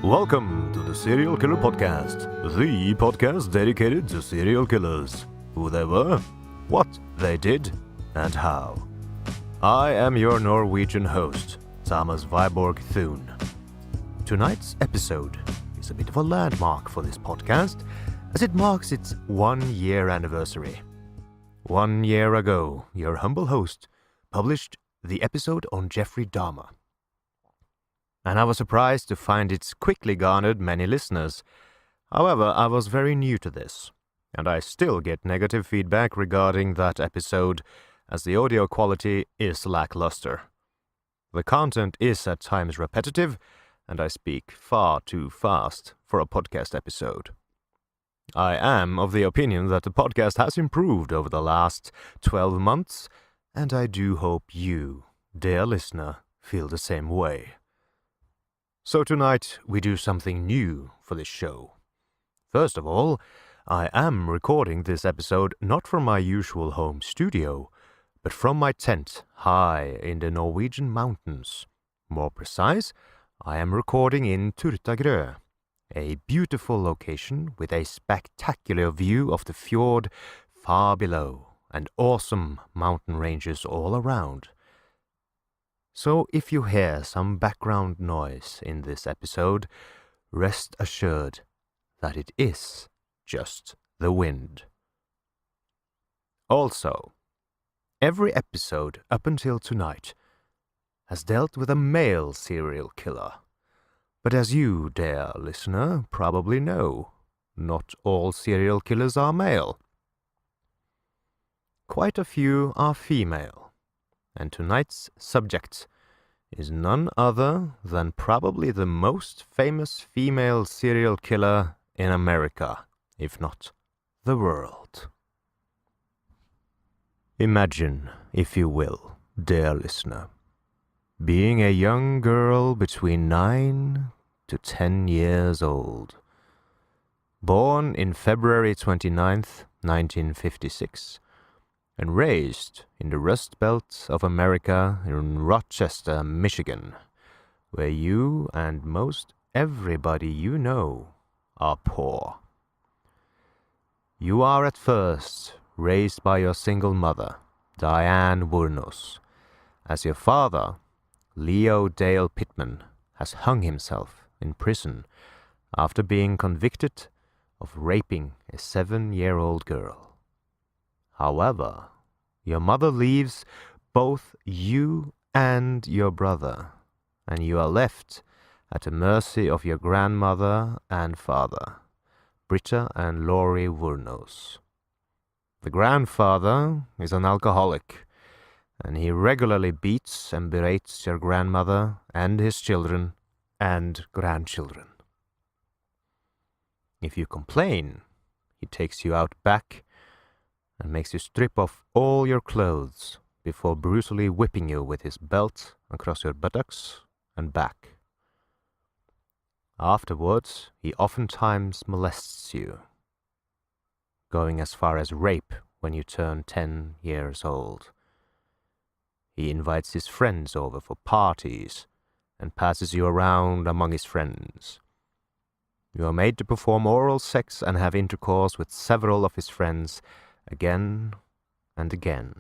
Welcome to the Serial Killer Podcast, the podcast dedicated to serial killers, who they were, what they did, and how. I am your Norwegian host, Thomas Viborg Thun. Tonight's episode is a bit of a landmark for this podcast, as it marks its 1-year anniversary. 1 year ago, your humble host published the episode on Jeffrey Dahmer. And I was surprised to find it quickly garnered many listeners. However, I was very new to this, and I still get negative feedback regarding that episode, as the audio quality is lackluster. The content is at times repetitive, and I speak far too fast for a podcast episode. I am of the opinion that the podcast has improved over the last 12 months, and I do hope you, dear listener, feel the same way. So tonight we do something new for this show. First of all, I am recording this episode not from my usual home studio, but from my tent high in the Norwegian mountains. More precise, I am recording in Turtagrø, a beautiful location with a spectacular view of the fjord far below and awesome mountain ranges all around. So if you hear some background noise in this episode, rest assured that it is just the wind. Also, every episode up until tonight has dealt with a male serial killer. But as you, dear listener, probably know, not all serial killers are male. Quite a few are female. And tonight's subject is none other than probably the most famous female serial killer in America, if not the world. Imagine, if you will, dear listener, being a young girl between 9 to 10 years old, born in February 29th, 1956, and raised in the Rust Belt of America in Rochester, Michigan, where you and most everybody you know are poor. You are at first raised by your single mother, Aileen Wournos, as your father, Leo Dale Pittman, has hung himself in prison after being convicted of raping a 7-year-old girl. However, your mother leaves both you and your brother, and you are left at the mercy of your grandmother and father, Britta and Laurie Wournos. The grandfather is an alcoholic, and he regularly beats and berates your grandmother and his children and grandchildren. If you complain, he takes you out back and makes you strip off all your clothes before brutally whipping you with his belt across your buttocks and back. Afterwards, he oftentimes molests you, going as far as rape when you turn 10 years old. He invites his friends over for parties and passes you around among his friends. You are made to perform oral sex and have intercourse with several of his friends again and again.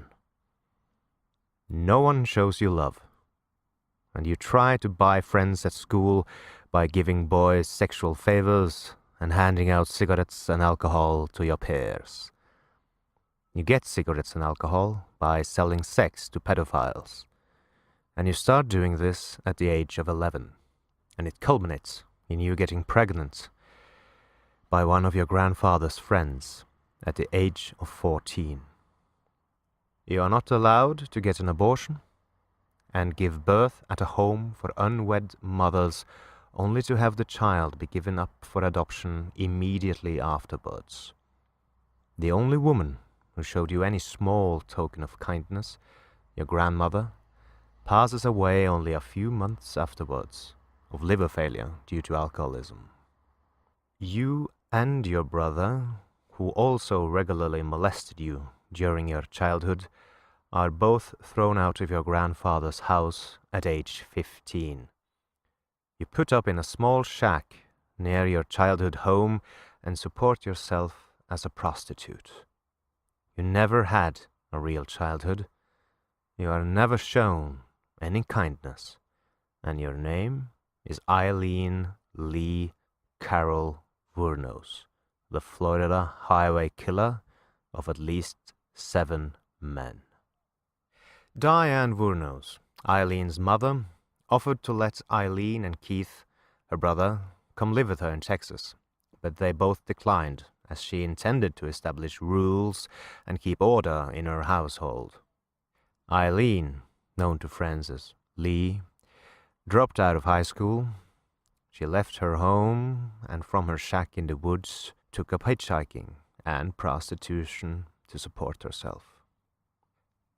No one shows you love, and you try to buy friends at school by giving boys sexual favors and handing out cigarettes and alcohol to your peers. You get cigarettes and alcohol by selling sex to pedophiles, and you start doing this at the age of 11, and it culminates in you getting pregnant by one of your grandfather's friends at the age of 14. You are not allowed to get an abortion and give birth at a home for unwed mothers, only to have the child be given up for adoption immediately afterwards. The only woman who showed you any small token of kindness, your grandmother, passes away only a few months afterwards of liver failure due to alcoholism. You and your brother, who also regularly molested you during your childhood, are both thrown out of your grandfather's house at age 15. You put up in a small shack near your childhood home and support yourself as a prostitute. You never had a real childhood. You are never shown any kindness, and your name is Aileen Lee Carol Wournos, the Florida highway killer of at least 7 men. Diane Wournos, Eileen's mother, offered to let Aileen and Keith, her brother, come live with her in Texas, but they both declined, as she intended to establish rules and keep order in her household. Aileen, known to friends as Lee, dropped out of high school. She left her home and from her shack in the woods took up hitchhiking and prostitution to support herself.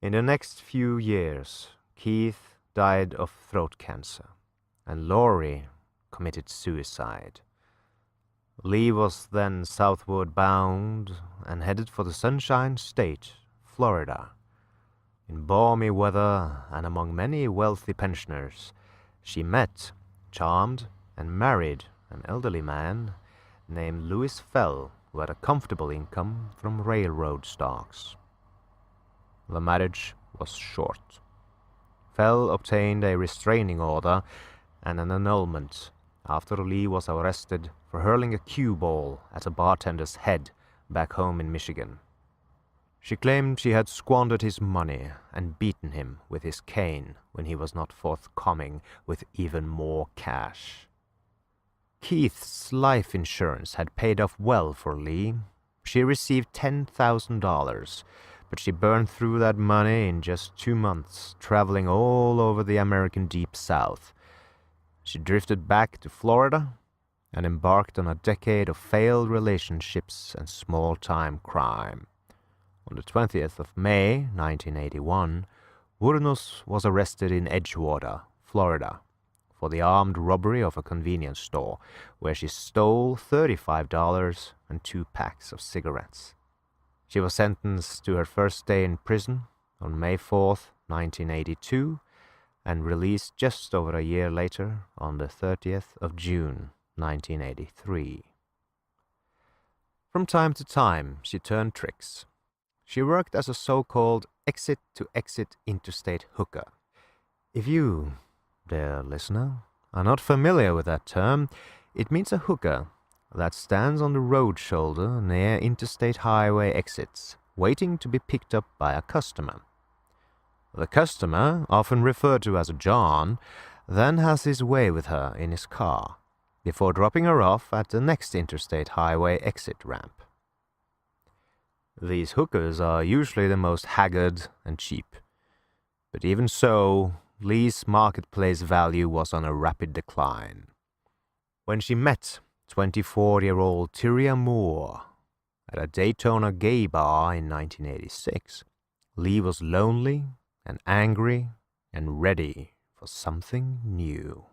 In the next few years, Keith died of throat cancer, and Laurie committed suicide. Lee was then southward bound and headed for the Sunshine State, Florida. In balmy weather and among many wealthy pensioners, she met, charmed, and married an elderly man named Louis Fell, who had a comfortable income from railroad stocks. The marriage was short. Fell obtained a restraining order and an annulment after Lee was arrested for hurling a cue ball at a bartender's head back home in Michigan. She claimed she had squandered his money and beaten him with his cane when he was not forthcoming with even more cash. Keith's life insurance had paid off well for Lee. She received $10,000, but she burned through that money in just 2 months, traveling all over the American Deep South. She drifted back to Florida and embarked on a decade of failed relationships and small-time crime. On the 20th of May, 1981, Wournos was arrested in Edgewater, Florida, for the armed robbery of a convenience store, where she stole $35 and 2 packs of cigarettes. She was sentenced to her first day in prison on May 4th, 1982, and released just over a year later on the 30th of June, 1983. From time to time, she turned tricks. She worked as a so-called exit-to-exit interstate hooker. If you, dear listener, are not familiar with that term, it means a hooker that stands on the road shoulder near interstate highway exits, waiting to be picked up by a customer. The customer, often referred to as a John, then has his way with her in his car, before dropping her off at the next interstate highway exit ramp. These hookers are usually the most haggard and cheap. But even so, Lee's marketplace value was on a rapid decline. When she met 24-year-old Tyria Moore at a Daytona gay bar in 1986, Lee was lonely and angry and ready for something new.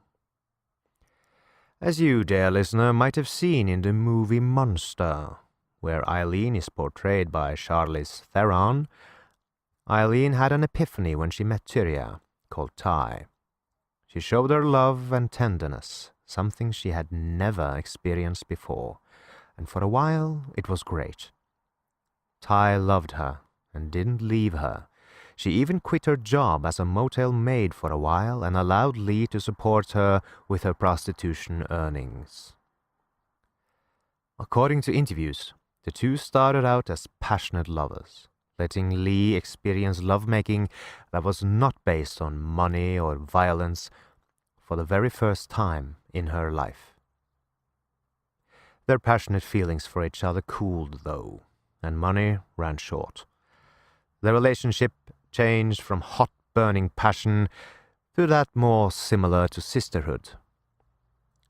As you, dear listener, might have seen in the movie Monster, where Aileen is portrayed by Charlize Theron, Aileen had an epiphany when she met Tyria, called Ty. She showed her love and tenderness, something she had never experienced before, and for a while it was great. Ty loved her and didn't leave her. She even quit her job as a motel maid for a while and allowed Lee to support her with her prostitution earnings. According to interviews, the two started out as passionate lovers, letting Lee experience lovemaking that was not based on money or violence for the very first time in her life. Their passionate feelings for each other cooled, though, and money ran short. Their relationship changed from hot, burning passion to that more similar to sisterhood.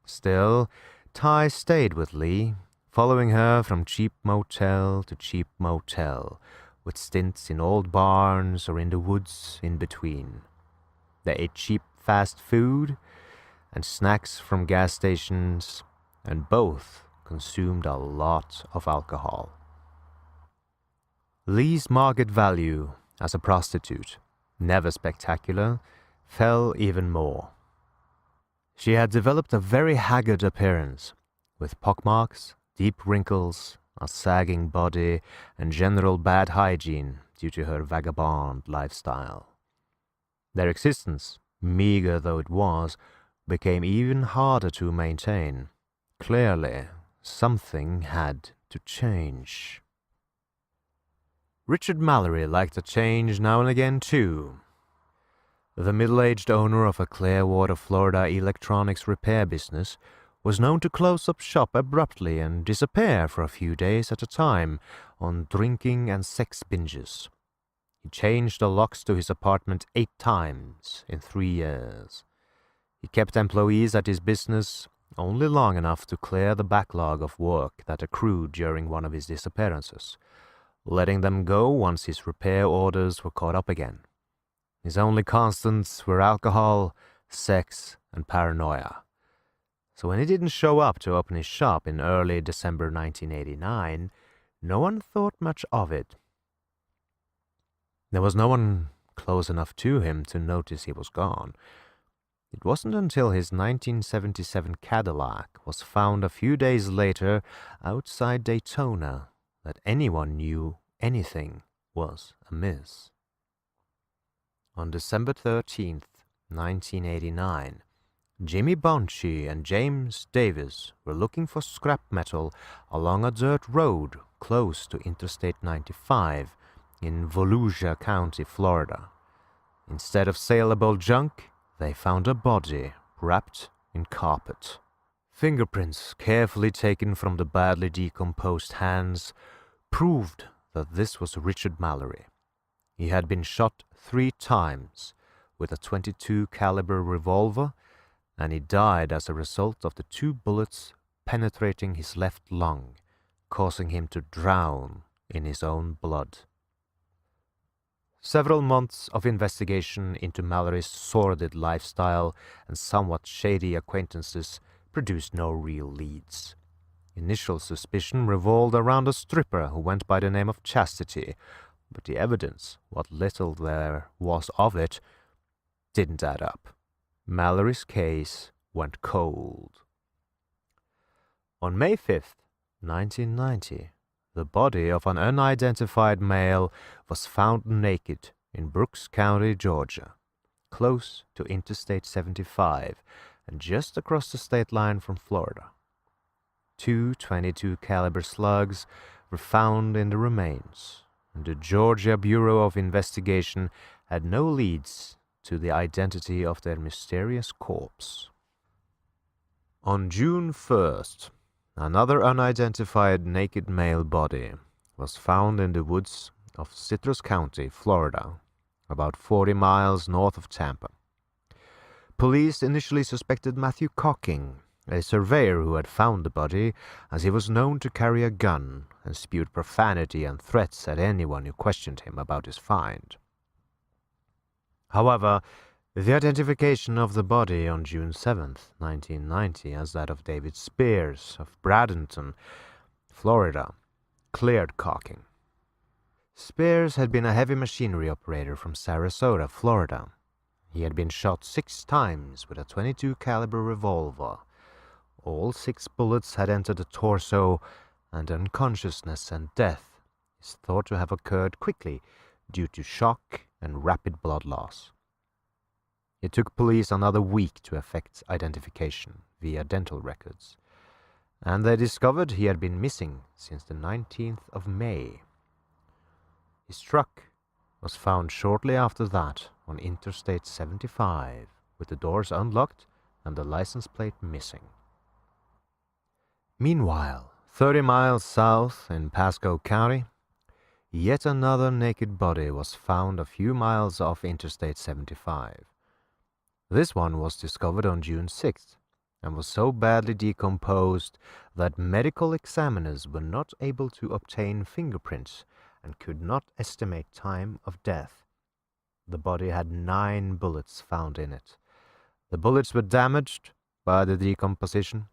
Still, Ty stayed with Lee, following her from cheap motel to cheap motel, with stints in old barns or in the woods in between. They ate cheap fast food and snacks from gas stations, and both consumed a lot of alcohol. Lee's market value as a prostitute, never spectacular, fell even more. She had developed a very haggard appearance, with pockmarks, deep wrinkles, a sagging body, and general bad hygiene due to her vagabond lifestyle. Their existence, meager though it was, became even harder to maintain. Clearly, something had to change. Richard Mallory liked a change now and again, too. The middle-aged owner of a Clearwater, Florida electronics repair business was known to close up shop abruptly and disappear for a few days at a time on drinking and sex binges. He changed the locks to his apartment 8 times in 3 years. He kept employees at his business only long enough to clear the backlog of work that accrued during one of his disappearances, letting them go once his repair orders were caught up again. His only constants were alcohol, sex, and paranoia. So when he didn't show up to open his shop in early December 1989, no one thought much of it. There was no one close enough to him to notice he was gone. It wasn't until his 1977 Cadillac was found a few days later outside Daytona that anyone knew anything was amiss. On December 13th, 1989, Jimmy Bonci and James Davis were looking for scrap metal along a dirt road close to Interstate 95 in Volusia County, Florida. Instead of saleable junk, they found a body wrapped in carpet. Fingerprints carefully taken from the badly decomposed hands proved that this was Richard Mallory. He had been shot 3 times with a .22 caliber revolver, and he died as a result of the 2 bullets penetrating his left lung, causing him to drown in his own blood. Several months of investigation into Mallory's sordid lifestyle and somewhat shady acquaintances produced no real leads. Initial suspicion revolved around a stripper who went by the name of Chastity, but the evidence, what little there was of it, didn't add up. Mallory's case went cold. On May 5th, 1990, the body of an unidentified male was found naked in Brooks County, Georgia, close to Interstate 75 and just across the state line from Florida. 2 .22 caliber slugs were found in the remains, and the Georgia Bureau of Investigation had no leads to the identity of their mysterious corpse. On June 1st, another unidentified naked male body was found in the woods of Citrus County, Florida, about 40 miles north of Tampa. Police initially suspected Matthew Cocking, a surveyor who had found the body, as he was known to carry a gun and spewed profanity and threats at anyone who questioned him about his find. However, the identification of the body on June 7th, 1990, as that of David Spears of Bradenton, Florida, cleared Cocking. Spears had been a heavy machinery operator from Sarasota, Florida. He had been shot 6 times with a .22 caliber revolver. All 6 bullets had entered the torso, and unconsciousness and death is thought to have occurred quickly due to shock and rapid blood loss. It took police another week to effect identification via dental records, and they discovered he had been missing since the 19th of May. His truck was found shortly after that on Interstate 75, with the doors unlocked and the license plate missing. Meanwhile, 30 miles south in Pasco County, yet another naked body was found a few miles off Interstate 75. This one was discovered on June 6th and was so badly decomposed that medical examiners were not able to obtain fingerprints and could not estimate time of death. The body had 9 bullets found in it. The bullets were damaged by the decomposition,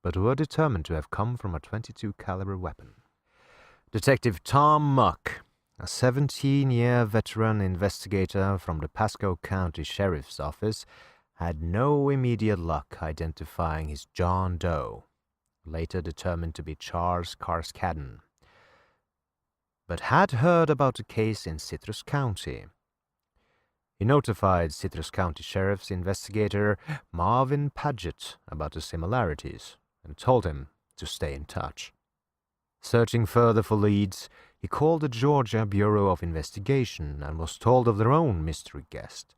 but were determined to have come from a .22 caliber weapon. Detective Tom Muck, a 17-year veteran investigator from the Pasco County Sheriff's Office, had no immediate luck identifying his John Doe, later determined to be Charles Carskadden, but had heard about a case in Citrus County. He notified Citrus County Sheriff's investigator Marvin Paget about the similarities and told him to stay in touch. Searching further for leads, he called the Georgia Bureau of Investigation and was told of their own mystery guest.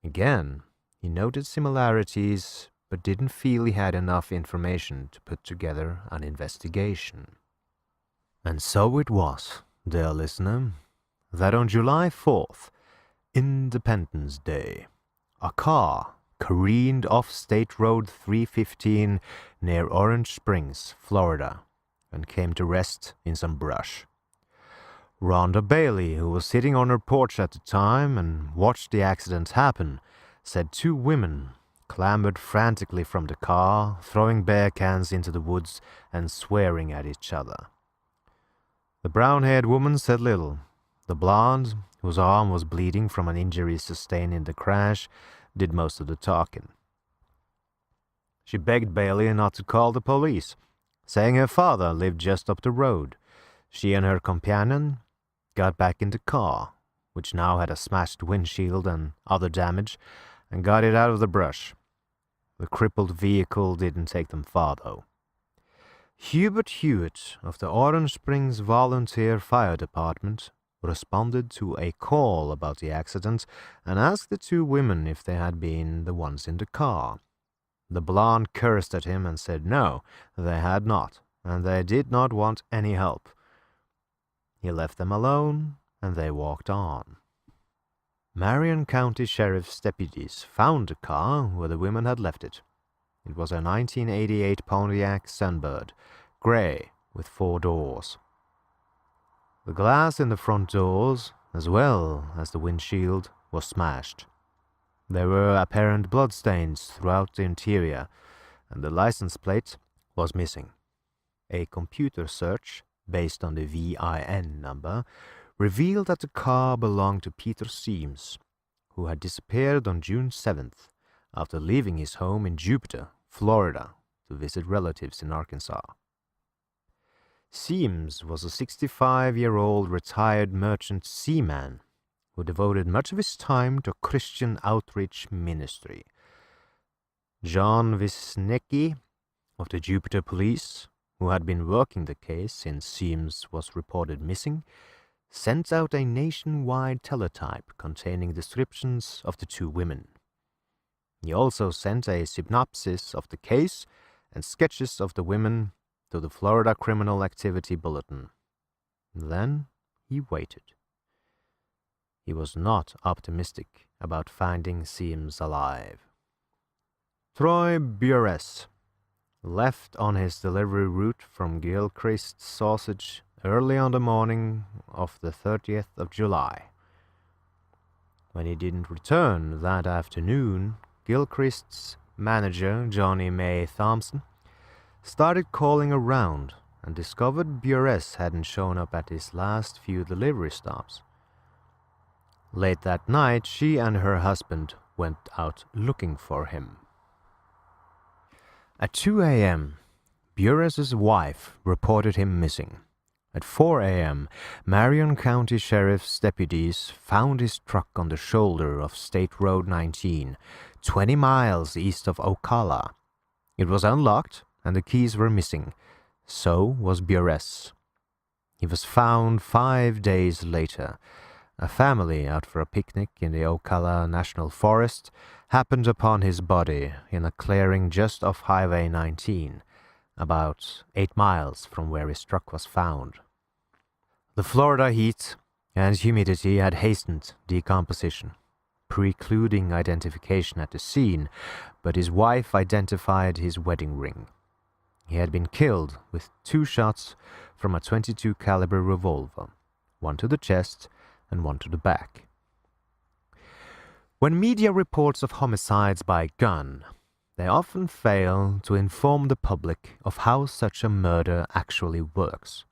Again, he noted similarities, but didn't feel he had enough information to put together an investigation. And so it was, dear listener, that on July 4th, Independence Day, a car careened off State Road 315 near Orange Springs, Florida, and came to rest in some brush. Rhonda Bailey, who was sitting on her porch at the time and watched the accident happen, said two women clambered frantically from the car, throwing beer cans into the woods and swearing at each other. The brown-haired woman said little. The blonde, whose arm was bleeding from an injury sustained in the crash, did most of the talking. She begged Bailey not to call the police, saying her father lived just up the road. She and her companion got back in the car, which now had a smashed windshield and other damage, and got it out of the brush. The crippled vehicle didn't take them far, though. Hubert Hewitt of the Orange Springs Volunteer Fire Department responded to a call about the accident and asked the two women if they had been the ones in the car. The blonde cursed at him and said no, they had not, and they did not want any help. He left them alone, and they walked on. Marion County Sheriff's deputies found the car where the women had left it. It was a 1988 Pontiac Sunbird, gray with 4 doors. The glass in the front doors, as well as the windshield, was smashed. There were apparent bloodstains throughout the interior, and the license plate was missing. A computer search, based on the VIN number, revealed that the car belonged to Peter Seams, who had disappeared on June 7th after leaving his home in Jupiter, Florida, to visit relatives in Arkansas. Seams was a 65-year-old retired merchant seaman who devoted much of his time to Christian outreach ministry. John Wisniewski of the Jupiter Police, who had been working the case since Seams was reported missing, sent out a nationwide teletype containing descriptions of the two women. He also sent a synopsis of the case and sketches of the women to the Florida Criminal Activity Bulletin. Then he waited. He was not optimistic about finding Seams alive. Troy Burress left on his delivery route from Gilchrist Sausage early on the morning of the 30th of July. When he didn't return that afternoon, Gilchrist's manager, Johnny May Thompson, started calling around and discovered Burress hadn't shown up at his last few delivery stops. Late that night, she and her husband went out looking for him. At 2 a.m., Burress's wife reported him missing. At 4 a.m., Marion County Sheriff's deputies found his truck on the shoulder of State Road 19, 20 miles east of Ocala. It was unlocked, and the keys were missing. So was Burress. He was found 5 days later. A family out for a picnic in the Ocala National Forest happened upon his body in a clearing just off Highway 19, about 8 miles from where his truck was found. The Florida heat and humidity had hastened decomposition, precluding identification at the scene, but his wife identified his wedding ring. He had been killed with 2 shots from a .22 caliber revolver, one to the chest and one to the back. When media reports of homicides by gun, they often fail to inform the public of how such a murder actually works.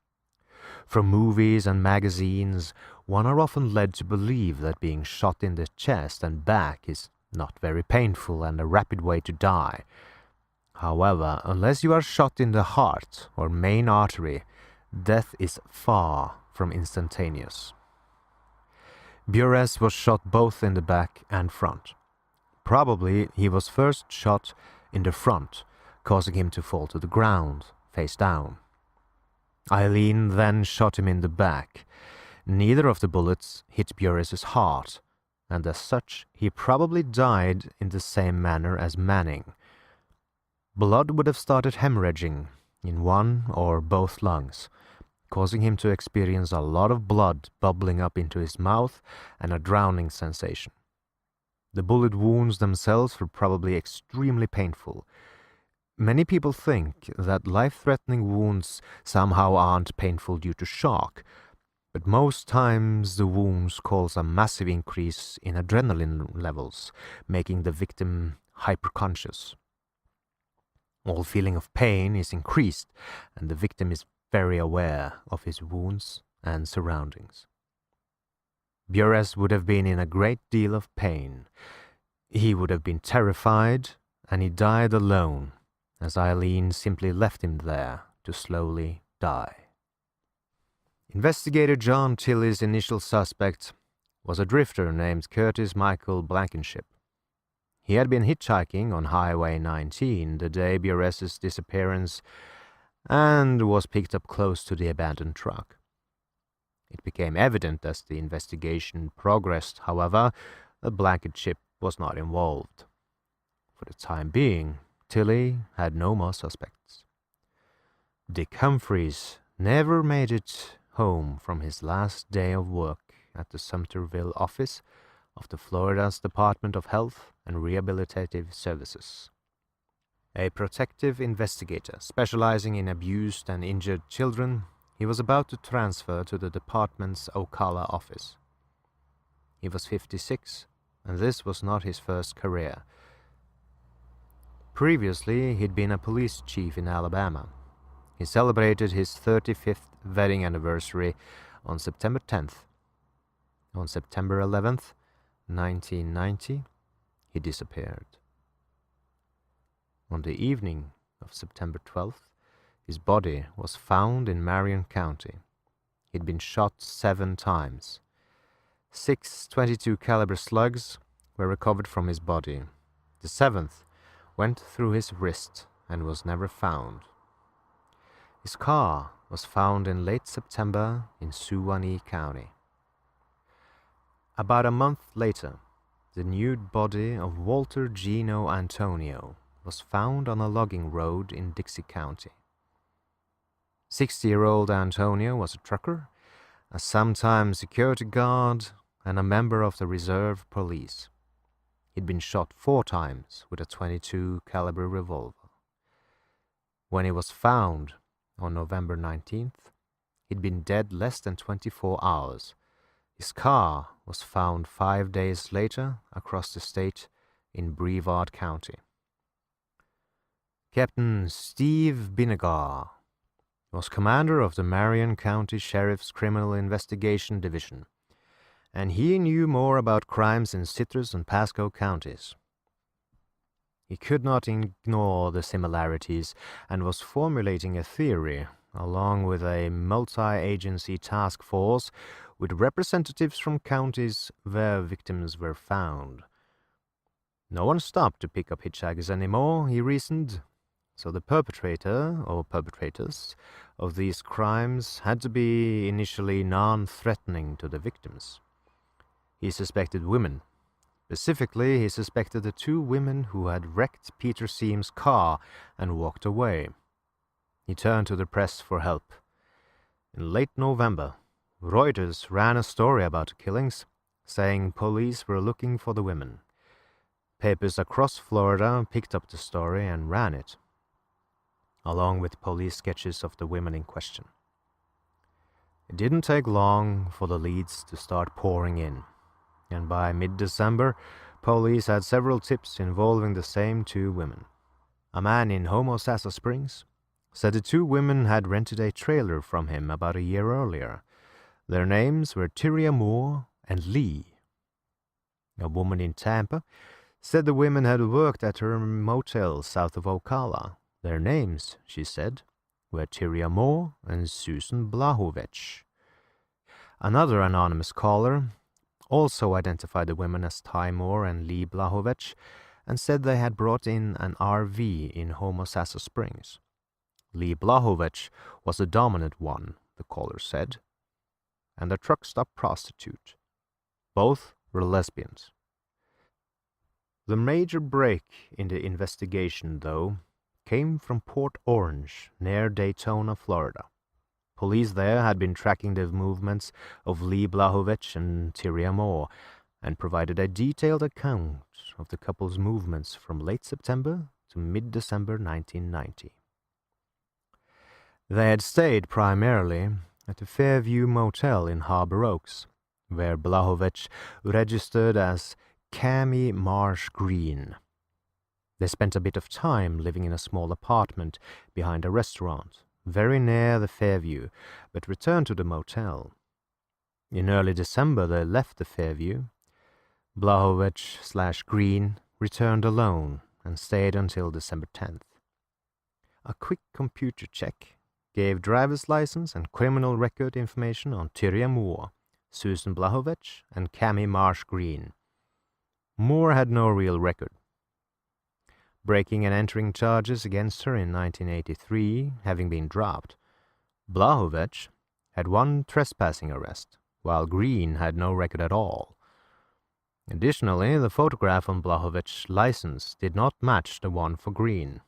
From movies and magazines, one are often led to believe that being shot in the chest and back is not very painful and a rapid way to die. However, unless you are shot in the heart or main artery, death is far from instantaneous. Bures was shot both in the back and front. Probably he was first shot in the front, causing him to fall to the ground, face down. Aileen then shot him in the back. Neither of the bullets hit Bures's heart, and as such he probably died in the same manner as Manning. Blood would have started hemorrhaging in one or both lungs, causing him to experience a lot of blood bubbling up into his mouth and a drowning sensation. The bullet wounds themselves were probably extremely painful. Many people think that life-threatening wounds somehow aren't painful due to shock, but most times the wounds cause a massive increase in adrenaline levels, making the victim hyperconscious. All feeling of pain is increased, and the victim is very aware of his wounds and surroundings. Bures would have been in a great deal of pain. He would have been terrified, and he died alone, as Aileen simply left him there to slowly die. Investigator John Tilley's initial suspect was a drifter named Curtis Michael Blankenship. He had been hitchhiking on Highway 19 the day Bures's disappearance and was picked up close to the abandoned truck. It became evident as the investigation progressed, however, that Blankenship was not involved. For the time being, Tilley had no more suspects. Dick Humphreys never made it home from his last day of work at the Sumterville office of the Florida's Department of Health and Rehabilitative Services. A protective investigator specializing in abused and injured children, he was about to transfer to the department's Ocala office. He was 56, and this was not his first career. Previously, he'd been a police chief in Alabama. He celebrated his 35th wedding anniversary on September 10th. On September 11th, 1990, he disappeared. On the evening of September 12th, his body was found in Marion County. He'd been shot 7 times. 6 .22 caliber slugs were recovered from his body. The 7th went through his wrist and was never found. His car was found in late September in Suwannee County. About a month later, the nude body of Walter Gino Antonio was found on a logging road in Dixie County. 60-year-old Antonio was a trucker, a sometime security guard, and a member of the reserve police. He'd been shot 4 times with a .22 caliber revolver. When he was found on November 19th, he'd been dead less than 24 hours. His car was found 5 days later across the state in Brevard County. Captain Steve Binegar was commander of the Marion County Sheriff's Criminal Investigation Division, and he knew more about crimes in Citrus and Pasco counties. He could not ignore the similarities and was formulating a theory, along with a multi-agency task force with representatives from counties where victims were found. No one stopped to pick up hitchhikers anymore, he reasoned, so the perpetrator or perpetrators of these crimes had to be initially non-threatening to the victims. He suspected women. Specifically, he suspected the 2 women who had wrecked Peter Seam's car and walked away. He turned to the press for help. In late November, Reuters ran a story about the killings, saying police were looking for the women. Papers across Florida picked up the story and ran it, along with police sketches of the women in question. It didn't take long for the leads to start pouring in, and by mid-December, police had several tips involving the same 2 women. A man in Homosassa Springs said the 2 women had rented a trailer from him about a year earlier. Their names were Tyria Moore and Lee. A woman in Tampa said the women had worked at her motel south of Ocala. Their names, she said, were Tyria Moore and Susan Blahovich. Another anonymous caller also identified the women as Ty Moore and Lee Blahovich and said they had brought in an RV in Homosassa Springs. Lee Blahovich was the dominant one, the caller said, and the truck stop prostitute. Both were lesbians. The major break in the investigation, though, came from Port Orange, near Daytona, Florida. Police there had been tracking the movements of Lee Blahovich and Tyria Moore and provided a detailed account of the couple's movements from late September to mid-December 1990. They had stayed primarily at the Fairview Motel in Harbor Oaks, where Blahovich registered as Cami Marsh Green. They spent a bit of time living in a small apartment behind a restaurant, very near the Fairview, but returned to the motel. In early December they left the Fairview. Blahovich/Green returned alone and stayed until December 10th. A quick computer check gave driver's license and criminal record information on Tyria Moore, Susan Blahovich, and Cami Marsh Green. Moore had no real record. Breaking and entering charges against her in 1983 having been dropped, Blahovich had one trespassing arrest, while Green had no record at all. Additionally, the photograph on Blahovich's license did not match the one for Green.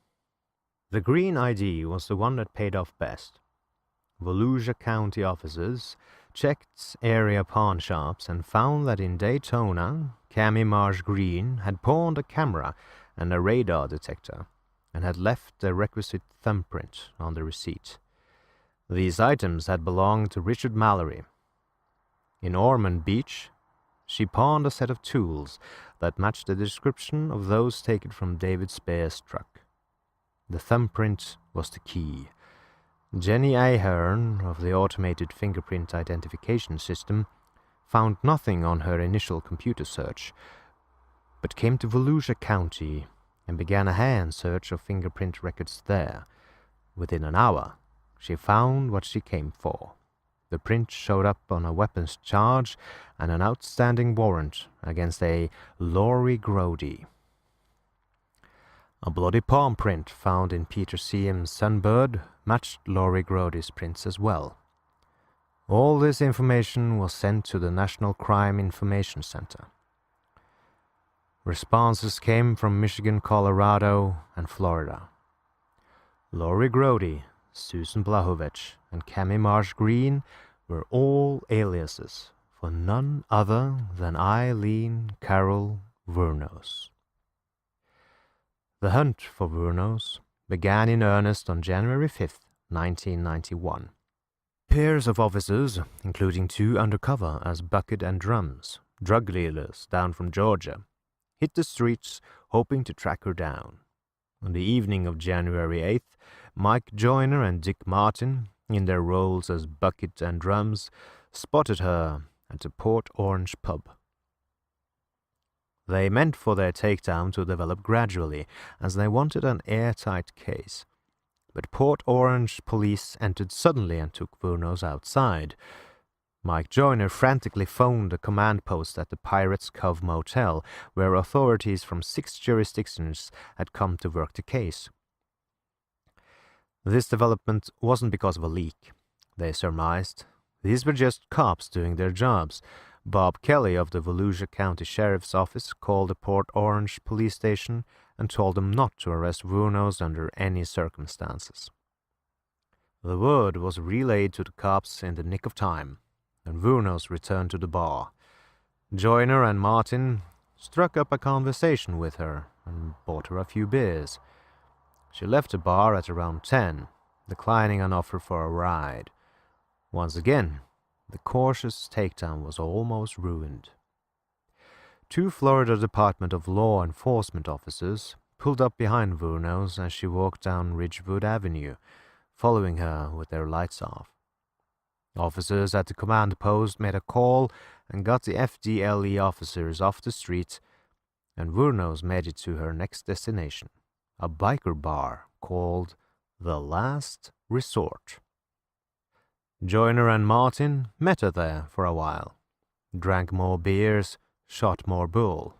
The Green ID was the one that paid off best. Volusia County officers checked area pawn shops and found that in Daytona, Cami Marsh Green had pawned a camera and a radar detector and had left the requisite thumbprint on the receipt. These items had belonged to Richard Mallory. In Ormond Beach, she pawned a set of tools that matched the description of those taken from David Spear's truck. The thumbprint was the key. Jenny Ahern of the automated fingerprint identification system found nothing on her initial computer search, but came to Volusia County and began a hand search of fingerprint records there. Within an hour, she found what she came for. The print showed up on a weapons charge and an outstanding warrant against a Laurie Grody. A bloody palm print found in Peter Siem's Sunbird matched Laurie Grody's prints as well. All this information was sent to the National Crime Information Center. Responses came from Michigan, Colorado, and Florida. Laurie Grody, Susan Blahovich, and Cami Marsh Green were all aliases for none other than Aileen Carol Wournos. The hunt for Wournos began in earnest on January 5, 1991. Pairs of officers, including two undercover as bucket and drums, drug dealers down from Georgia, hit the streets hoping to track her down. On the evening of January 8th, Mike Joyner and Dick Martin, in their roles as bucket and drums, spotted her at a Port Orange pub. They meant for their takedown to develop gradually, as they wanted an airtight case. But Port Orange police entered suddenly and took Wournos outside. Mike Joyner frantically phoned the command post at the Pirates Cove Motel, where authorities from 6 jurisdictions had come to work the case. This development wasn't because of a leak, they surmised. These were just cops doing their jobs. Bob Kelly of the Volusia County Sheriff's Office called the Port Orange police station and told them not to arrest Wournos under any circumstances. The word was relayed to the cops in the nick of time, and Wournos returned to the bar. Joyner and Martin struck up a conversation with her and bought her a few beers. She left the bar at around 10, declining an offer for a ride. Once again, the cautious takedown was almost ruined. 2 Florida Department of Law Enforcement officers pulled up behind Wournos as she walked down Ridgewood Avenue, following her with their lights off. Officers at the command post made a call and got the FDLE officers off the street and Wournos made it to her next destination, a biker bar called The Last Resort. Joyner and Martin met her there for a while, drank more beers, shot more bull.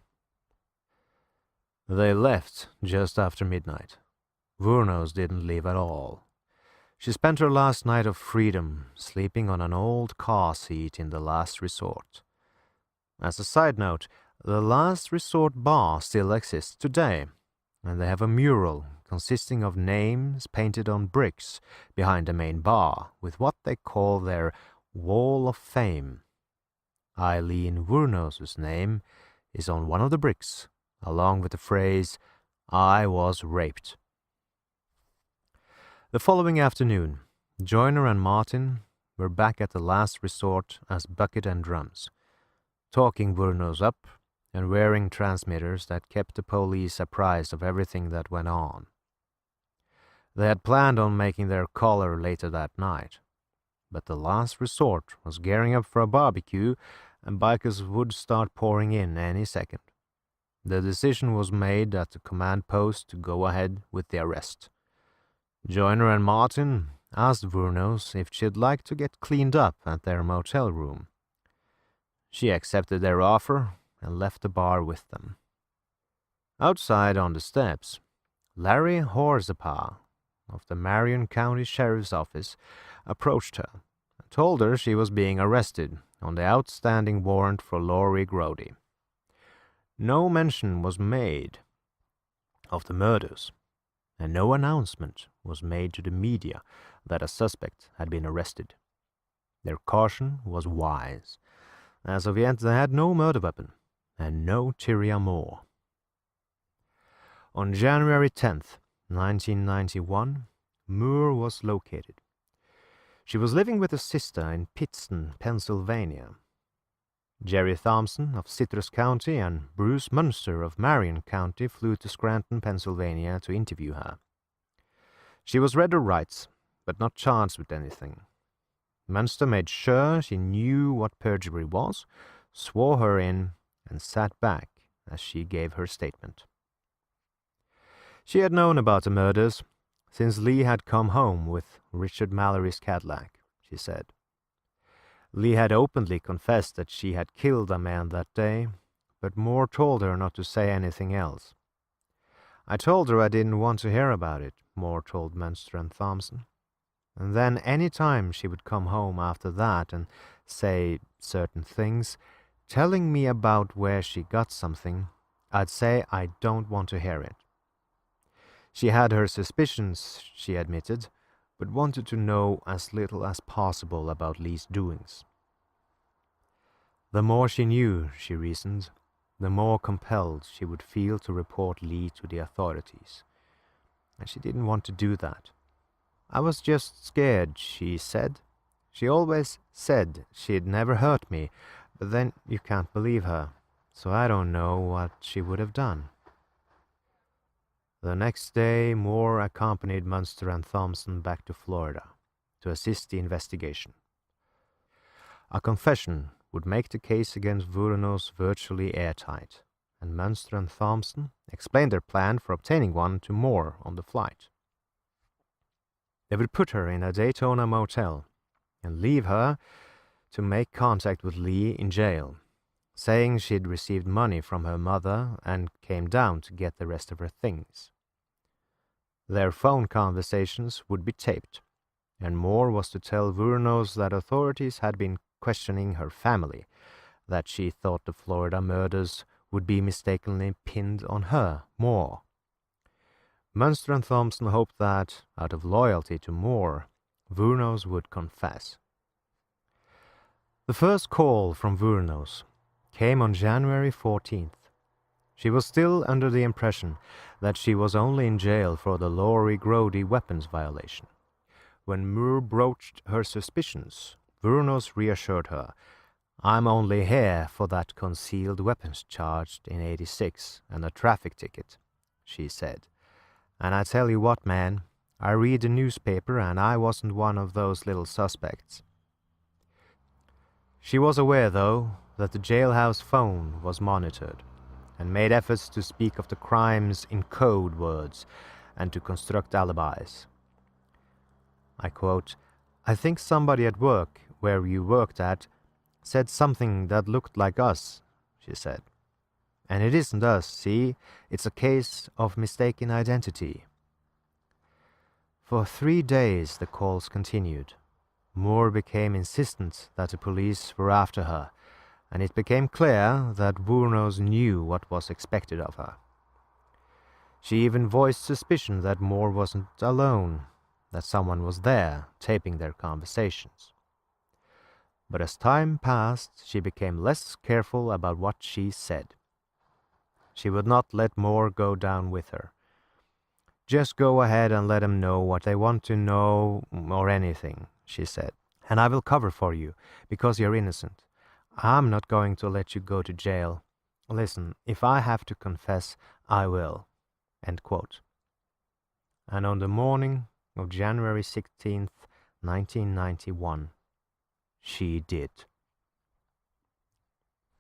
They left just after midnight. Wournos didn't leave at all. She spent her last night of freedom sleeping on an old car seat in The Last Resort. As a side note, The Last Resort bar still exists today, and they have a mural consisting of names painted on bricks behind the main bar with what they call their Wall of Fame. Aileen Wournos' name is on one of the bricks, along with the phrase, "I was raped." The following afternoon, Joyner and Martin were back at The Last Resort as Bucket and Drums, talking Wournos up and wearing transmitters that kept the police apprised of everything that went on. They had planned on making their caller later that night, but The Last Resort was gearing up for a barbecue and bikers would start pouring in any second. The decision was made at the command post to go ahead with the arrest. Joyner and Martin asked Wournos if she'd like to get cleaned up at their motel room. She accepted their offer and left the bar with them. Outside on the steps, Larry Horsapah of the Marion County Sheriff's Office approached her and told her she was being arrested on the outstanding warrant for Laurie Grody. No mention was made of the murders, and no announcement was made to the media that a suspect had been arrested. Their caution was wise. As of yet, they had no murder weapon and no Tyria Moore. On January 10th, 1991, Moore was located. She was living with a sister in Pittston, Pennsylvania. Jerry Thompson of Citrus County and Bruce Munster of Marion County flew to Scranton, Pennsylvania to interview her. She was read her rights, but not charged with anything. Munster made sure she knew what perjury was, swore her in, and sat back as she gave her statement. She had known about the murders since Lee had come home with Richard Mallory's Cadillac, she said. Lee had openly confessed that she had killed a man that day, but Moore told her not to say anything else. "I told her I didn't want to hear about it," Moore told Munster and Thompson. And then any time she would come home after that and say certain things, telling me about where she got something, I'd say I don't want to hear it. She had her suspicions, she admitted, but wanted to know as little as possible about Lee's doings. The more she knew, she reasoned, the more compelled she would feel to report Lee to the authorities. And she didn't want to do that. "I was just scared," she said. "She always said she'd never hurt me, but then you can't believe her, so I don't know what she would have done." The next day, Moore accompanied Munster and Thompson back to Florida to assist the investigation. A confession would make the case against Wournos virtually airtight, and Munster and Thompson explained their plan for obtaining one to Moore on the flight. They would put her in a Daytona motel and leave her to make contact with Lee in jail, saying she'd received money from her mother and came down to get the rest of her things. Their phone conversations would be taped, and Moore was to tell Wournos that authorities had been questioning her family, that she thought the Florida murders would be mistakenly pinned on her, Moore. Munster and Thompson hoped that, out of loyalty to Moore, Wournos would confess. The first call from Wournos came on January 14th. She was still under the impression that she was only in jail for the Laurie Grody weapons violation. When Moore broached her suspicions, Wournos reassured her, "I'm only here for that concealed weapons charged in '86 and a traffic ticket," she said. "And I tell you what, man, I read the newspaper and I wasn't one of those little suspects." She was aware, though, that the jailhouse phone was monitored, and made efforts to speak of the crimes in code words and to construct alibis. I quote, "I think somebody at work, where you worked at, said something that looked like us," she said. "And it isn't us, see? It's a case of mistaken identity." For 3 days the calls continued. Moore became insistent that the police were after her, and it became clear that Wournos knew what was expected of her. She even voiced suspicion that Moore wasn't alone, that someone was there, taping their conversations. But as time passed, she became less careful about what she said. She would not let Moore go down with her. "Just go ahead and let them know what they want to know, or anything," she said, "and I will cover for you, because you're innocent. I'm not going to let you go to jail. Listen, if I have to confess, I will." End quote. And on the morning of January 16th, 1991, she did.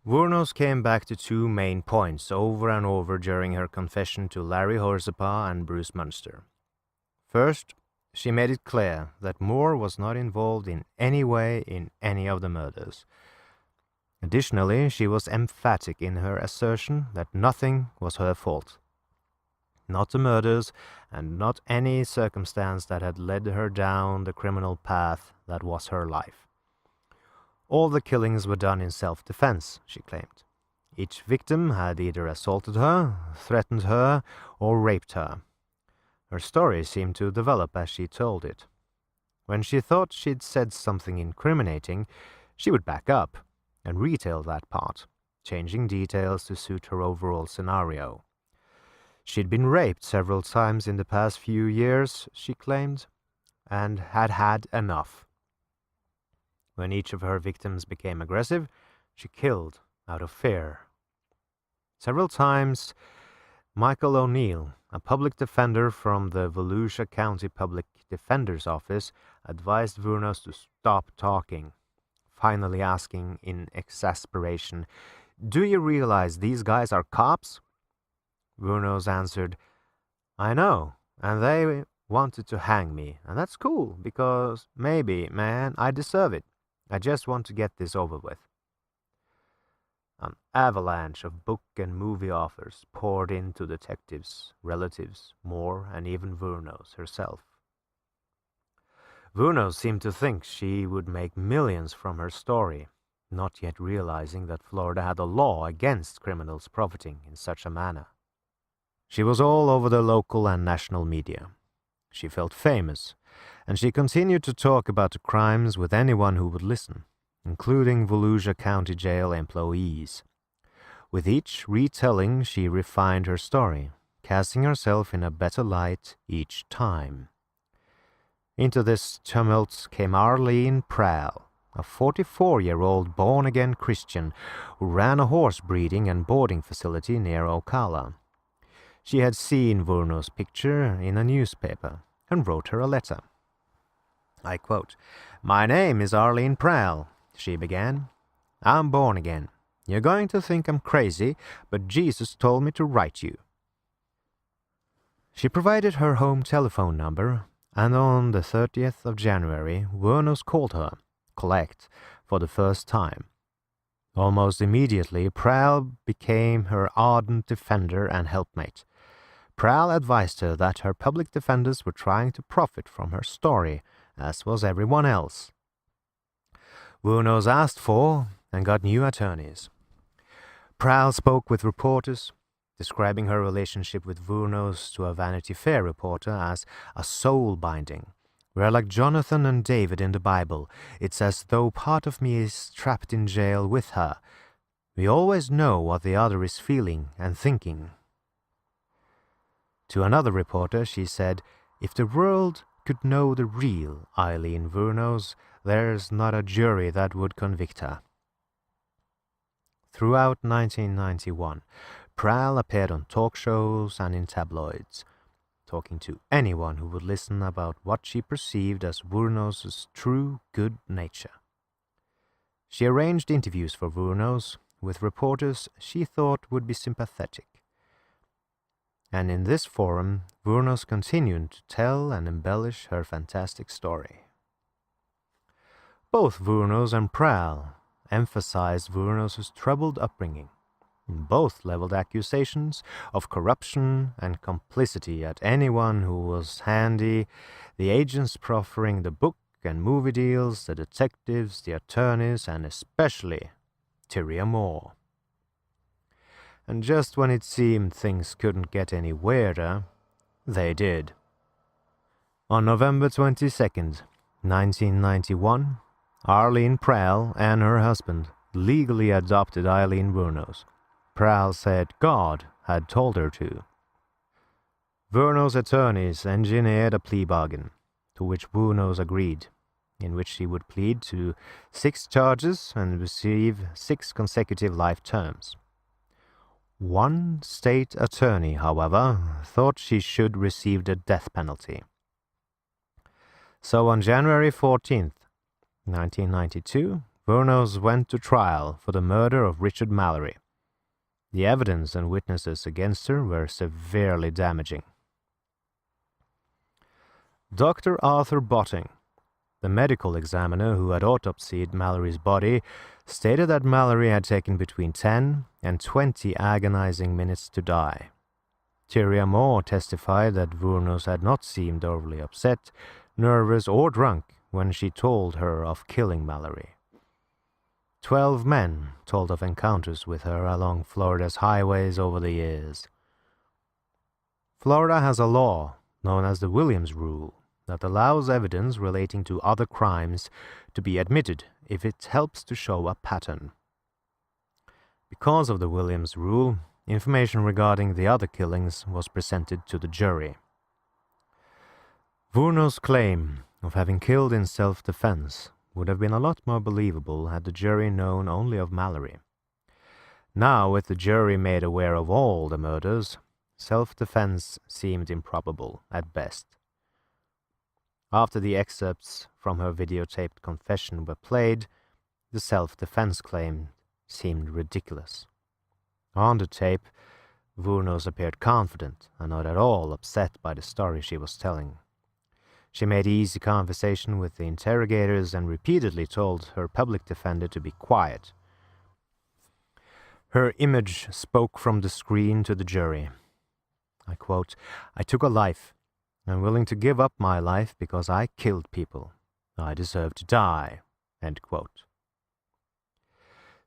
Wournos came back to two main points over and over during her confession to Larry Horsapah and Bruce Munster. First, she made it clear that Moore was not involved in any way in any of the murders. Additionally, she was emphatic in her assertion that nothing was her fault. Not the murders, and not any circumstance that had led her down the criminal path that was her life. All the killings were done in self-defense, she claimed. Each victim had either assaulted her, threatened her, or raped her. Her story seemed to develop as she told it. When she thought she'd said something incriminating, she would back up and retell that part, changing details to suit her overall scenario. She'd been raped several times in the past few years, she claimed, and had had enough. When each of her victims became aggressive, she killed out of fear. Several times, Michael O'Neill, a public defender from the Volusia County Public Defender's Office, advised Wournos to stop talking, finally asking in exasperation, "Do you realize these guys are cops?" Wournos answered, "I know, and they wanted to hang me, and that's cool, because maybe, man, I deserve it. I just want to get this over with." An avalanche of book and movie offers poured into detectives, relatives, Moore, and even Wournos herself. Wournos seemed to think she would make millions from her story, not yet realizing that Florida had a law against criminals profiting in such a manner. She was all over the local and national media. She felt famous, and she continued to talk about the crimes with anyone who would listen, including Volusia County Jail employees. With each retelling, she refined her story, casting herself in a better light each time. Into this tumult came Aileen Prowl, a 44-year-old born-again Christian who ran a horse breeding and boarding facility near Ocala. She had seen Wournos' picture in a newspaper and wrote her a letter. I quote, "My name is Aileen Prowl," she began. "I'm born again. You're going to think I'm crazy, but Jesus told me to write you." She provided her home telephone number, and on the 30th of January, Wournos called her, collect, for the first time. Almost immediately, Prowl became her ardent defender and helpmate. Prowl advised her that her public defenders were trying to profit from her story, as was everyone else. Wournos asked for and got new attorneys. Prowl spoke with reporters, describing her relationship with Wournos to a Vanity Fair reporter as a soul binding. "We're like Jonathan and David in the Bible. It's as though part of me is trapped in jail with her. We always know what the other is feeling and thinking." To another reporter, she said, "If the world could know the real Aileen Wournos, there's not a jury that would convict her." Throughout 1991, Prowl appeared on talk shows and in tabloids, talking to anyone who would listen about what she perceived as Wournos' true good nature. She arranged interviews for Wournos, with reporters she thought would be sympathetic. And in this forum, Wournos continued to tell and embellish her fantastic story. Both Wournos and Prowl emphasized Wournos' troubled upbringing. Both leveled accusations of corruption and complicity at anyone who was handy, the agents proffering the book and movie deals, the detectives, the attorneys, and especially Tyria Moore. And just when it seemed things couldn't get any weirder, they did. On November 22nd, 1991, Arlene Prowl and her husband legally adopted Aileen Wournos. Prowl said God had told her to. Wournos' attorneys engineered a plea bargain, to which Wournos agreed, in which she would plead to 6 charges and receive 6 consecutive life terms. One state attorney, however, thought she should receive the death penalty. So on January 14th, 1992, Wournos went to trial for the murder of Richard Mallory. The evidence and witnesses against her were severely damaging. Dr. Arthur Botting, the medical examiner who had autopsied Mallory's body, stated that Mallory had taken between 10 and 20 agonizing minutes to die. Tyria Moore testified that Wournos had not seemed overly upset, nervous, or drunk when she told her of killing Mallory. 12 men told of encounters with her along Florida's highways over the years. Florida has a law known as the Williams Rule that allows evidence relating to other crimes to be admitted if it helps to show a pattern. Because of the Williams Rule, information regarding the other killings was presented to the jury. Wournos' claim of having killed in self-defense would have been a lot more believable had the jury known only of Mallory. Now, with the jury made aware of all the murders, self-defense seemed improbable at best. After the excerpts from her videotaped confession were played, the self-defense claim seemed ridiculous. On the tape, Wournos appeared confident and not at all upset by the story she was telling. She made easy conversation with the interrogators and repeatedly told her public defender to be quiet. Her image spoke from the screen to the jury. I quote, "I took a life. I'm willing to give up my life because I killed people. I deserve to die." End quote.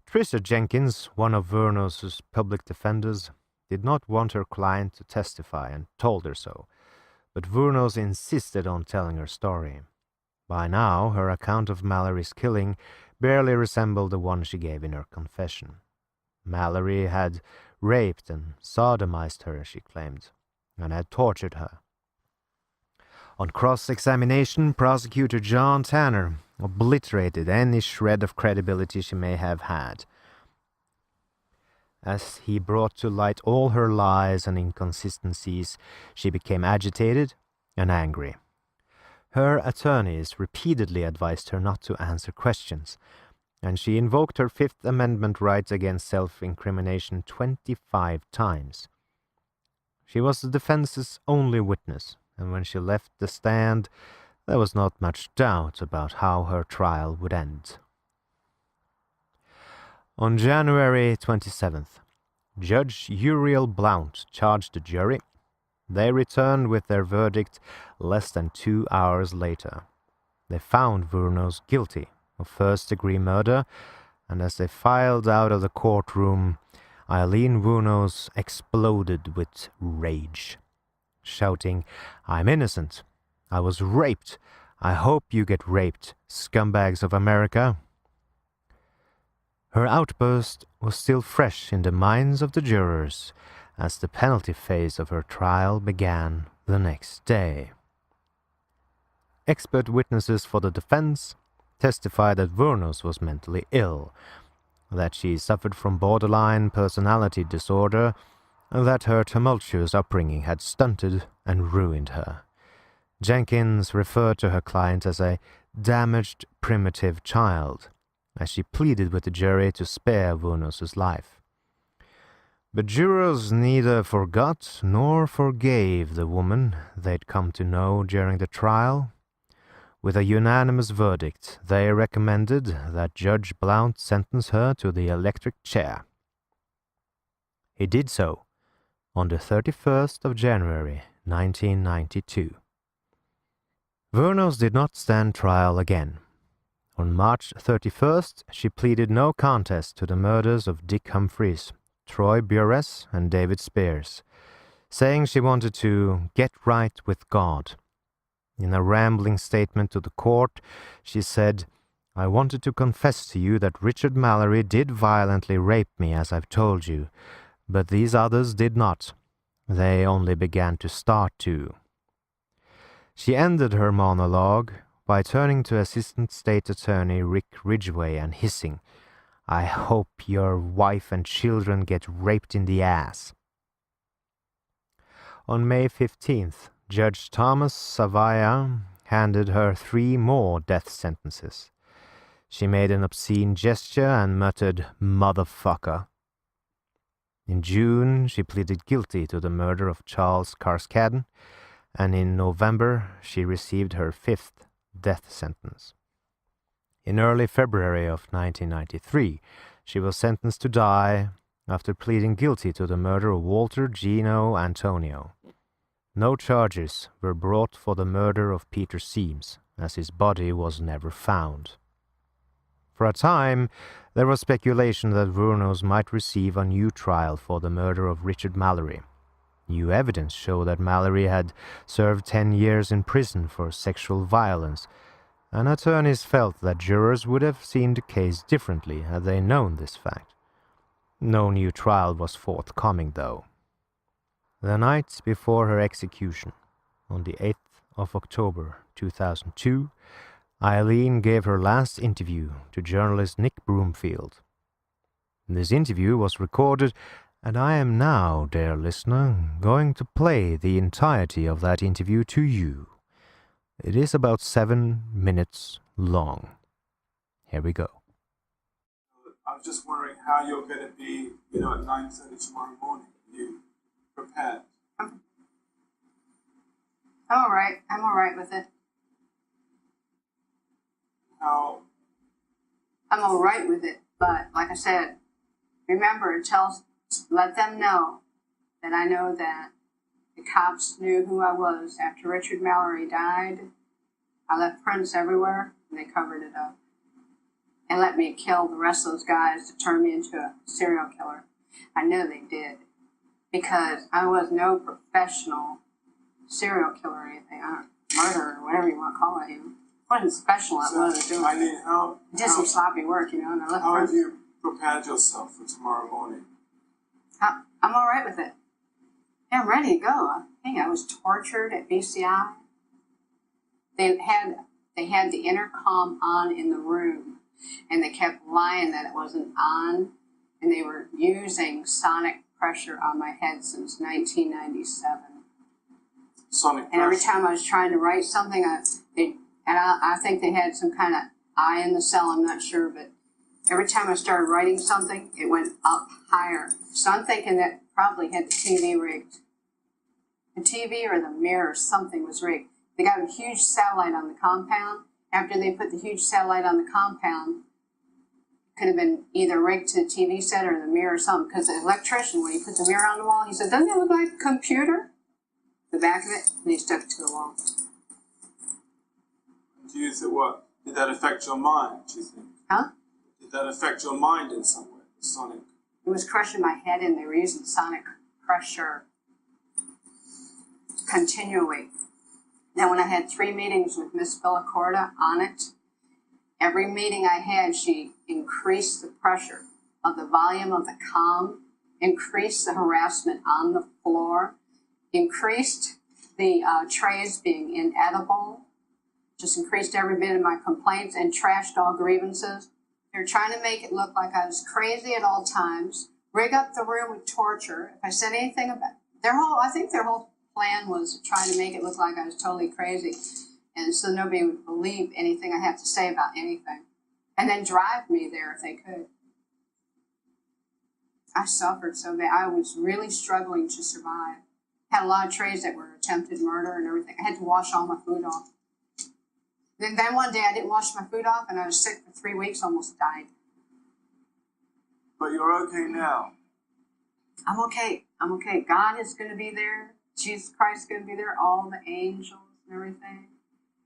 Tricia Jenkins, one of Wournos' public defenders, did not want her client to testify and told her so, but Wournos insisted on telling her story. By now, her account of Mallory's killing barely resembled the one she gave in her confession. Mallory had raped and sodomized her, she claimed, and had tortured her. On cross-examination, prosecutor John Tanner obliterated any shred of credibility she may have had, as he brought to light all her lies and inconsistencies. She became agitated and angry. Her attorneys repeatedly advised her not to answer questions, and she invoked her Fifth Amendment right against self-incrimination 25 times. She was the defense's only witness, and when she left the stand, there was not much doubt about how her trial would end. On January 27th, Judge Uriel Blount charged the jury. They returned with their verdict less than 2 hours later. They found Wournos guilty of first-degree murder, and as they filed out of the courtroom, Aileen Wournos exploded with rage, shouting, "I'm innocent. I was raped. I hope you get raped, scumbags of America." Her outburst was still fresh in the minds of the jurors as the penalty phase of her trial began the next day. Expert witnesses for the defense testified that Wournos was mentally ill, that she suffered from borderline personality disorder, and that her tumultuous upbringing had stunted and ruined her. Jenkins referred to her client as a damaged, primitive child, as she pleaded with the jury to spare Wournos' life. But jurors neither forgot nor forgave the woman they'd come to know during the trial. With a unanimous verdict, they recommended that Judge Blount sentence her to the electric chair. He did so on the 31st of January, 1992. Wournos did not stand trial again. On March 31st, she pleaded no contest to the murders of Dick Humphreys, Troy Bures, and David Spears, saying she wanted to get right with God. In a rambling statement to the court, she said, "I wanted to confess to you that Richard Mallory did violently rape me, as I've told you, but these others did not. They only began to start to." She ended her monologue by turning to Assistant State Attorney Rick Ridgway and hissing, "I hope your wife and children get raped in the ass." On May 15th, Judge Thomas Savaya handed her 3 more death sentences. She made an obscene gesture and muttered, "Motherfucker." In June, she pleaded guilty to the murder of Charles Carskadden, and in November, she received her 5th death sentence. In early February of 1993, she was sentenced to die after pleading guilty to the murder of Walter Gino Antonio. No charges were brought for the murder of Peter Seams, as his body was never found. For a time, there was speculation that Wournos might receive a new trial for the murder of Richard Mallory. New evidence showed that Mallory had served 10 years in prison for sexual violence, and attorneys felt that jurors would have seen the case differently had they known this fact. No new trial was forthcoming, though. The night before her execution, on the 8th of October 2002, Aileen gave her last interview to journalist Nick Broomfield. This interview was recorded, and I am now, dear listener, going to play the entirety of that interview to you. It is about 7 minutes long. Here we go. I was just wondering how you're going to be, at 9:30 tomorrow morning. You prepared? I'm all right. I'm all right with it. How? I'm all right with it, but like I said, remember, let them know that I know that the cops knew who I was. After Richard Mallory died, I left prints everywhere, and they covered it up. And let me kill the rest of those guys to turn me into a serial killer. I know they did, because I was no professional serial killer or anything. Murderer, or whatever you want to call it. Wasn't special at what I was doing. Aileen, did some sloppy work, and I left how prints. have you prepared yourself for tomorrow morning? I'm all right with it. Yeah, I'm ready to go. I think I was tortured at BCI. They had the intercom on in the room, and they kept lying that it wasn't on, and they were using sonic pressure on my head since 1997. Sonic pressure? And every time I was trying to write something, I think they had some kind of eye in the cell, I'm not sure, but every time I started writing something, it went up higher. So I'm thinking that probably had the TV rigged. The TV or the mirror, something was rigged. They got a huge satellite on the compound. After they put the huge satellite on the compound, it could have been either rigged to the TV set or the mirror or something, because the electrician, when he put the mirror on the wall, he said, "Doesn't that look like a computer?" The back of it, and he stuck it to the wall. Do you think, what? Did that affect your mind, do you think? Huh? Did that affect your mind in some way, the sonic? It was crushing my head, and they were using sonic pressure continually. Now, when I had 3 meetings with Miss Villacorta on it, every meeting I had, she increased the pressure of the volume of the comm, increased the harassment on the floor, increased the trays being inedible, just increased every bit of my complaints, and trashed all grievances. They're trying to make it look like I was crazy at all times, rig up the room with torture. If I said anything about I think their whole plan was trying to make it look like I was totally crazy, and so nobody would believe anything I have to say about anything. and then drive me there if they could. I suffered so bad. I was really struggling to survive. Had a lot of trays that were attempted murder and everything. I had to wash all my food off. Then one day I didn't wash my food off and I was sick for 3 weeks, almost died. But you're okay now. I'm okay. I'm okay. God is going to be there. Jesus Christ is going to be there. All the angels and everything.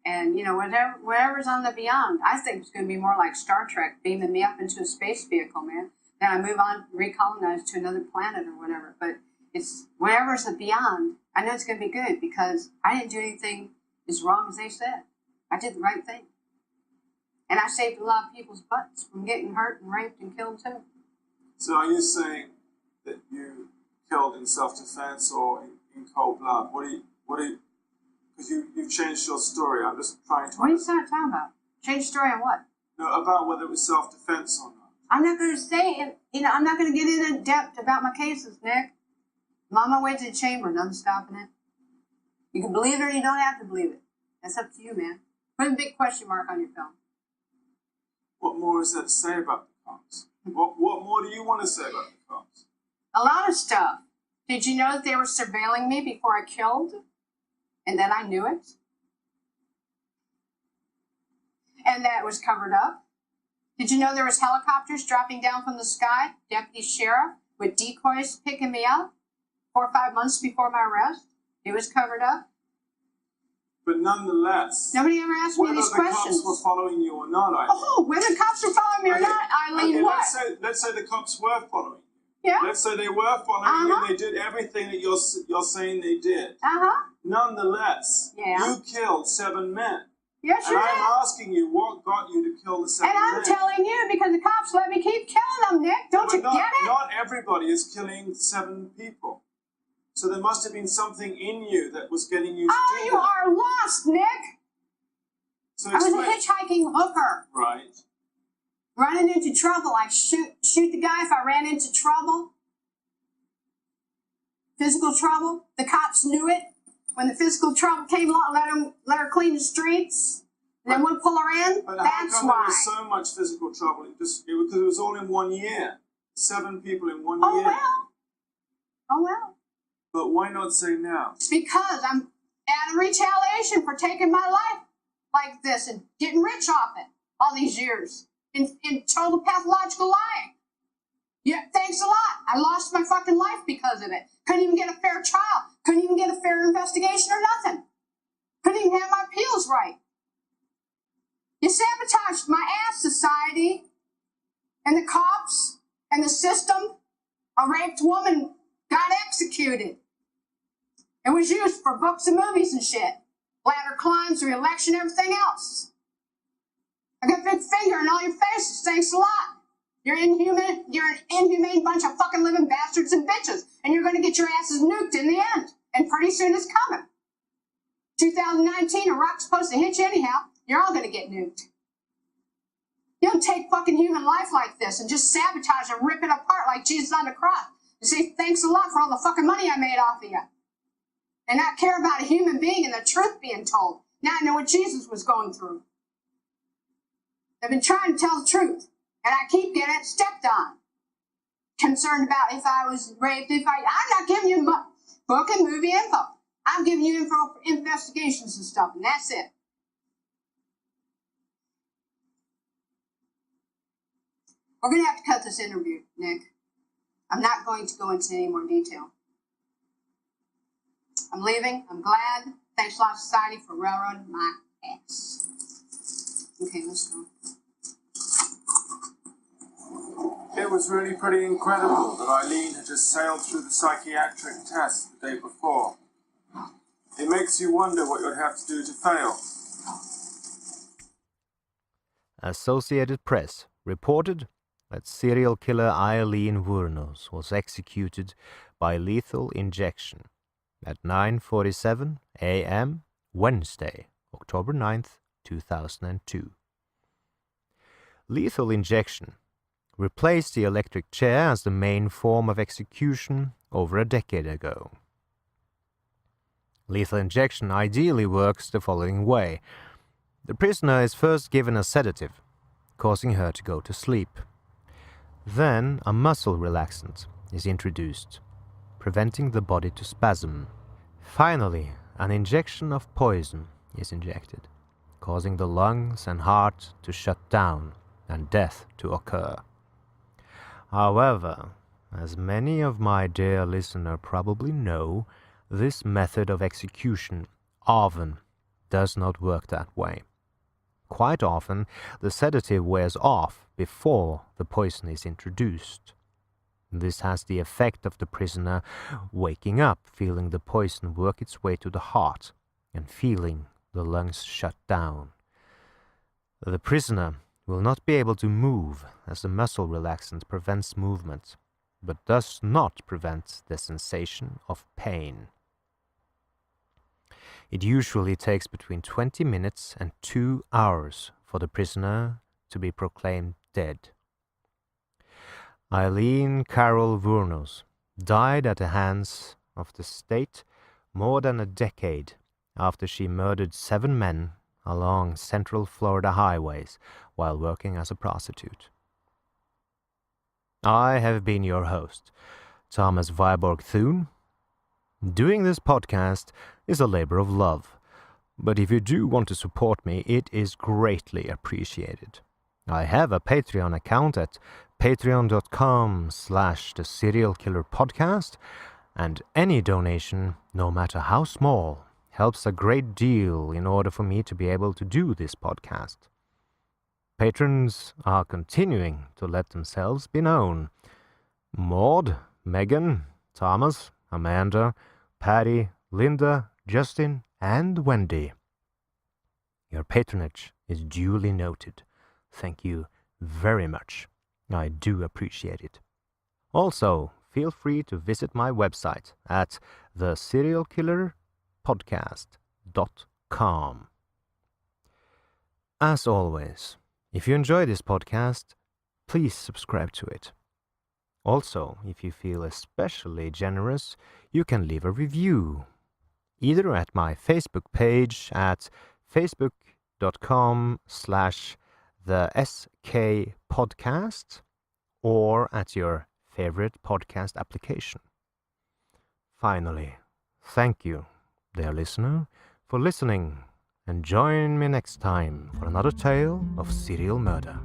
And, you know, whatever's on the beyond. I think it's going to be more like Star Trek, beaming me up into a space vehicle, man. Then I move on, recolonize to another planet or whatever. But it's whatever's the beyond. I know it's going to be good because I didn't do anything as wrong as they said. I did the right thing. And I saved a lot of people's butts from getting hurt and raped and killed too. So are you saying that you killed in self-defense or in cold blood? What do you, because you've changed your story. I'm just trying to... What are you talking about? Change story on what? No, about whether it was self-defense or not. I'm not going to say, I'm not going to get in depth about my cases, Nick. I'm on my way to the chamber, nothing stopping it. You can believe it or you don't have to believe it. That's up to you, man. Put a big question mark on your film. What more is there to say about the cops? What more do you want to say about the cops? A lot of stuff. Did you know that they were surveilling me before I killed? And then I knew it? And that it was covered up? Did you know there was helicopters dropping down from the sky, deputy sheriff, with decoys picking me up 4 or 5 months before my arrest? It was covered up? But nonetheless, nobody ever asked me these questions. Whether the cops were following you or not, Aileen. Oh, whether the cops were following me or not, Aileen, okay, what? Let's say the cops were following you. Yeah. Let's say they were following you and they did everything that you're saying they did. Nonetheless, you killed 7 men. Yes, you did. did. And I'm asking you, what got you to kill the 7 men? And I'm telling you, because the cops let me keep killing them, Nick. Don't you get it? Not everybody is killing 7 people. So there must have been something in you that was getting you to do you that. are lost, Nick. So I was a hitchhiking hooker. Right. Running into trouble. I shoot the guy if I ran into trouble. Physical trouble. The cops knew it. When the physical trouble came along, let her clean the streets. And then we'll pull her in. But That's how come why. there was so much physical trouble? Because it was all in 1 year. 7 people in 1 Oh, year. well. Oh, well. But why not say now? Because I'm out of retaliation for taking my life like this and getting rich off it all these years in total pathological lying. Yeah, thanks a lot. I lost my fucking life because of it. Couldn't even get a fair trial. Couldn't even get a fair investigation or nothing. Couldn't even have my appeals right. You sabotaged my ass, society, and the cops, and the system. A raped woman got executed. It was used for books and movies and shit. Ladder climbs, re-election, everything else. I got a big finger in all your faces. Thanks a lot. You're an inhumane bunch of fucking living bastards and bitches. And you're going to get your asses nuked in the end. And pretty soon it's coming. 2019, a rock's supposed to hit you anyhow. You're all going to get nuked. You don't take fucking human life like this and just sabotage and rip it apart like Jesus on the cross. And say thanks a lot for all the fucking money I made off of you. And not care about a human being and the truth being told. Now I know what Jesus was going through. I've been trying to tell the truth. And I keep getting it stepped on. Concerned about if I was raped, I'm not giving you book and movie info. I'm giving you info for investigations and stuff, and that's it. We're going to have to cut this interview, Nick. I'm not going to go into any more detail. I'm leaving. I'm glad. Thanks a lot, society, for railroading my ass. Okay, let's go. It was really pretty incredible that Aileen had just sailed through the psychiatric test the day before. It makes you wonder what you'd have to do to fail. Associated Press reported that serial killer Aileen Wournos was executed by lethal injection at 9:47 a.m. Wednesday, October 9th, 2002. Lethal injection replaced the electric chair as the main form of execution over a decade ago. Lethal injection ideally works the following way. The prisoner is first given a sedative, causing her to go to sleep. Then a muscle relaxant is introduced, preventing the body to spasm. Finally, an injection of poison is injected, causing the lungs and heart to shut down and death to occur. However, as many of my dear listeners probably know, this method of execution often does not work that way. Quite often, the sedative wears off before the poison is introduced. This has the effect of the prisoner waking up, feeling the poison work its way to the heart, and feeling the lungs shut down. The prisoner will not be able to move, as the muscle relaxant prevents movement, but does not prevent the sensation of pain. It usually takes between 20 minutes and 2 hours for the prisoner to be proclaimed dead. Aileen Wournos died at the hands of the state more than a decade after she murdered 7 men along Central Florida highways while working as a prostitute. I have been your host, Thomas Viborg Thune. Doing this podcast is a labor of love, but if you do want to support me, it is greatly appreciated. I have a Patreon account at patreon.com/theserialkillerpodcast, and any donation, no matter how small, helps a great deal in order for me to be able to do this podcast. Patrons are continuing to let themselves be known. Maud, Megan, Thomas, Amanda, Patty, Linda, Justin, and Wendy. Your patronage is duly noted. Thank you very much. I do appreciate it. Also, feel free to visit my website at theserialkillerpodcast.com. As always, if you enjoy this podcast, please subscribe to it. Also, if you feel especially generous, you can leave a review, either at my Facebook page at facebook.com/theskpodcast or at your favorite podcast application. Finally, thank you, dear listener, for listening, and join me next time for another tale of serial murder.